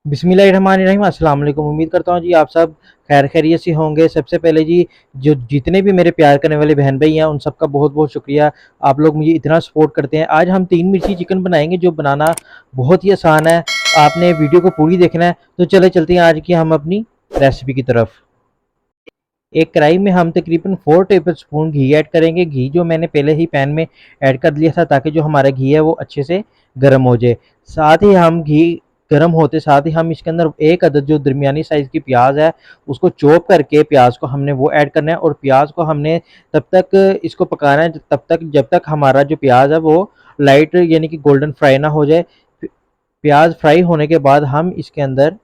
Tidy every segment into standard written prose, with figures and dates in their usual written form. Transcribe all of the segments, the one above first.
बिस्मिल्लाहिर्रहमानिर्रहीम। अस्सलाम वालेकुम। उम्मीद करता हूँ जी आप सब खैर खैरियत से होंगे। सबसे पहले जी जो जितने भी मेरे प्यार करने वाले बहन भाई हैं उन सबका बहुत बहुत शुक्रिया। आप लोग मुझे इतना सपोर्ट करते हैं। आज हम तीन मिर्ची चिकन बनाएंगे जो बनाना बहुत ही आसान है। आपने वीडियो को पूरी देखना है। तो चले चलते हैं आज की हम अपनी रेसिपी की तरफ। एक कढ़ाई में हम तकरीबन 4 टेबल स्पून घी ऐड करेंगे। घी जो मैंने पहले ही पैन में ऐड कर लिया था ताकि जो हमारा घी है वो अच्छे से गर्म हो जाए। साथ ही हम घी गर्म होते साथ ही हम इसके अंदर एक अदद जो दरमियानी साइज़ की प्याज है उसको चॉप करके प्याज को हमने वो ऐड करना है और प्याज को हमने तब तक इसको पकाना है तब तक जब तक हमारा जो प्याज है वो लाइट यानी कि गोल्डन फ्राई ना हो जाए। प्याज फ्राई होने के बाद हम इसके अंदर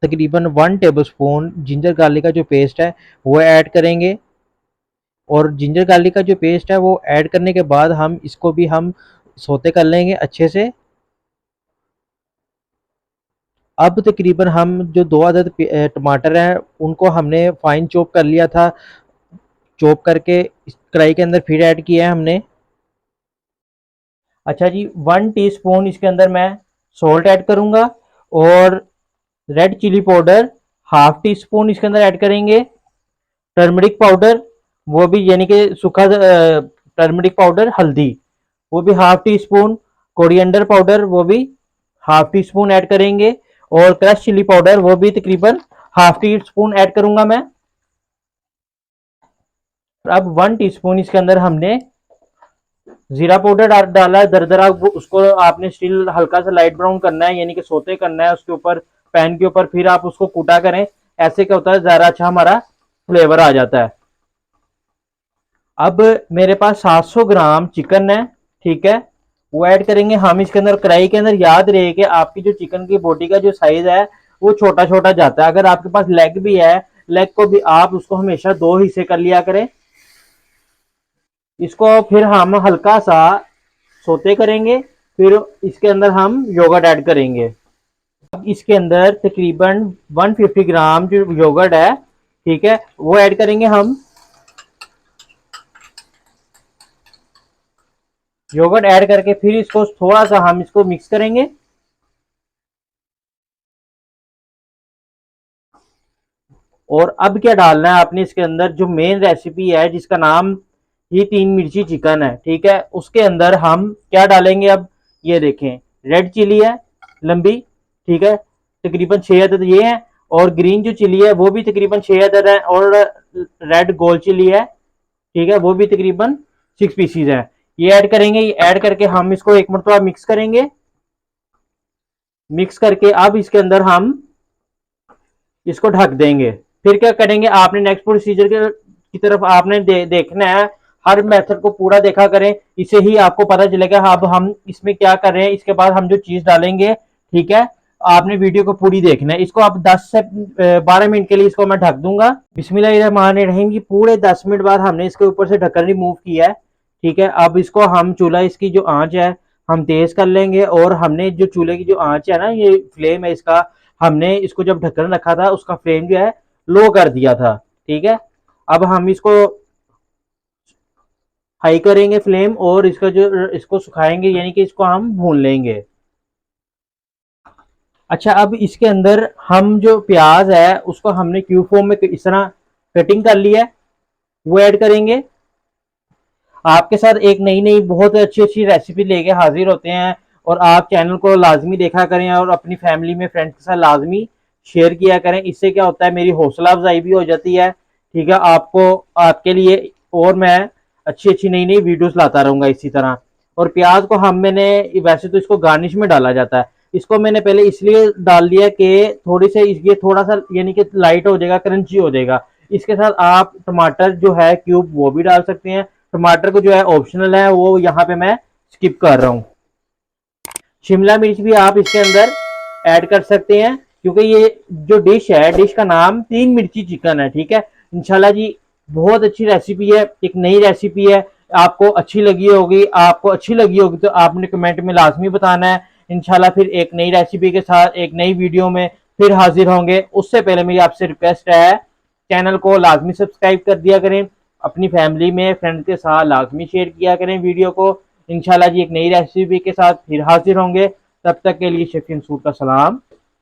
तकरीबन 1 टेबलस्पून जिंजर गार्लिक का जो पेस्ट है वो ऐड करेंगे। और जिंजर गार्लिक का जो पेस्ट है वो ऐड करने के बाद हम इसको भी हम सोते कर लेंगे अच्छे से। अब तकरीबन हम जो 2 अदद टमाटर हैं उनको हमने फाइन चॉप कर लिया था। चॉप करके इस कढ़ाई के अंदर फिर ऐड किया है हमने। अच्छा जी, 1 टीस्पून इसके अंदर मैं सॉल्ट ऐड करूंगा और red chilli powder half teaspoon इसके अंदर ऐड करेंगे। टर्मरिक पाउडर वो भी यानी कि सूखा टर्मरिक पाउडर हल्दी वो भी half tea spoon. Coriander powder वो भी हाफ टी स्पून ऐड करेंगे और क्रश चिली पाउडर वो भी तकरीबन हाफ टी स्पून ऐड करूंगा मैं। अब 1 टीस्पून इसके अंदर हमने जीरा पाउडर डाला है दरदरा। उसको आपने स्टिल हल्का सा लाइट ब्राउन करना है यानी कि सोते करना है उसके ऊपर पैन के ऊपर, फिर आप उसको कूटा करें। ऐसे क्या होता है ज़्यादा अच्छा हमारा फ्लेवर आ जाता है। अब मेरे पास 700 ग्राम चिकन है, ठीक है, वो ऐड करेंगे हम इसके अंदर कढ़ाई के अंदर। याद रहे कि आपकी जो चिकन की बॉडी का जो साइज है वो छोटा छोटा जाता है। अगर आपके पास लेग भी है, लेग को भी आप उसको हमेशा 2 हिस्से कर लिया करें। इसको फिर हम हल्का सा सोते करेंगे, फिर इसके अंदर हम योगर्ट ऐड करेंगे। अब इसके अंदर तकरीबन 150 ग्राम जो योगर्ट है, ठीक है, वो ऐड करेंगे हम। योगर्ट ऐड करके फिर इसको थोड़ा सा हम इसको मिक्स करेंगे। और अब क्या डालना है आपने इसके अंदर, जो मेन रेसिपी है जिसका नाम ही 3 मिर्ची चिकन है, ठीक है, उसके अंदर हम क्या डालेंगे अब ये देखें। रेड चिली है लंबी, ठीक है, तकरीबन 6 अदद ये है। और ग्रीन जो चिली है वो भी तकरीबन 6 अदद है। और रेड गोल चिली है, ठीक है, वो भी तकरीबन 6 पीसीज है। ये ऐड करेंगे। ये ऐड करके हम इसको एक मरतबा मिक्स करेंगे। मिक्स करके अब इसके अंदर हम इसको ढक देंगे। फिर क्या करेंगे, आपने नेक्स्ट प्रोसीजर की तरफ आपने देखना है। हर मेथड को पूरा देखा करें, इससे ही आपको पता चलेगा अब हम इसमें क्या कर रहे हैं। इसके बाद हम जो चीज डालेंगे, ठीक है, आपने वीडियो को पूरी देखना है। इसको आप 10 से 12 मिनट के लिए इसको मैं ढक दूंगा। बिस्मिल्लाहिर्रहमानिर्रहीम की पूरे 10 मिनट बाद हमने इसके ऊपर से ढक्कन रिमूव किया है, ठीक है। अब इसको हम चूल्हा इसकी जो आंच है हम तेज कर लेंगे। और हमने जो चूल्हे की जो आंच है ना, ये फ्लेम है इसका, हमने इसको जब ढक्कन रखा था उसका फ्लेम जो है लो कर दिया था, ठीक है। अब हम इसको हाई करेंगे फ्लेम और इसका जो इसको सुखाएंगे यानी कि इसको हम भून लेंगे। अच्छा, अब इसके अंदर हम जो प्याज है उसको हमने क्यूब फॉर्म में इस तरह कटिंग कर लिया है, वो ऐड करेंगे। आपके साथ एक नई नई बहुत अच्छी अच्छी रेसिपी लेके हाजिर होते हैं। और आप चैनल को लाजमी देखा करें और अपनी फैमिली में फ्रेंड्स के साथ लाजमी शेयर किया करें। इससे क्या होता है मेरी हौसला अफजाई भी हो जाती है, ठीक है, आपको आपके लिए। और मैं अच्छी अच्छी नई नई वीडियोस लाता रहूंगा इसी तरह। और प्याज को हम मैंने वैसे तो इसको गार्निश में डाला जाता है, इसको मैंने पहले इसलिए डाल दिया कि थोड़ी से ये थोड़ा सा यानी कि लाइट हो जाएगा, क्रंची हो जाएगा। इसके साथ आप टमाटर जो है क्यूब वो भी डाल सकते हैं। टमाटर को जो है ऑप्शनल है, वो यहाँ पे मैं स्किप कर रहा हूँ। शिमला मिर्च भी आप इसके अंदर ऐड कर सकते हैं क्योंकि ये जो डिश है, डिश का नाम 3 मिर्ची चिकन है, ठीक है। इंशाल्लाह जी बहुत अच्छी रेसिपी है, एक नई रेसिपी है। आपको अच्छी लगी होगी, आपको अच्छी लगी होगी तो आपने कमेंट में लाजमी बताना है। इंशाल्लाह फिर एक नई रेसिपी के साथ एक नई वीडियो में फिर हाजिर होंगे। उससे पहले मेरी आपसे रिक्वेस्ट है, चैनल को लाजमी सब्सक्राइब कर दिया करें, अपनी फैमिली में फ्रेंड के साथ लाजमी शेयर किया करें वीडियो को। इंशाल्लाह जी एक नई रेसिपी के साथ फिर हाजिर होंगे। तब तक के लिए शेफ सूद का सलाम।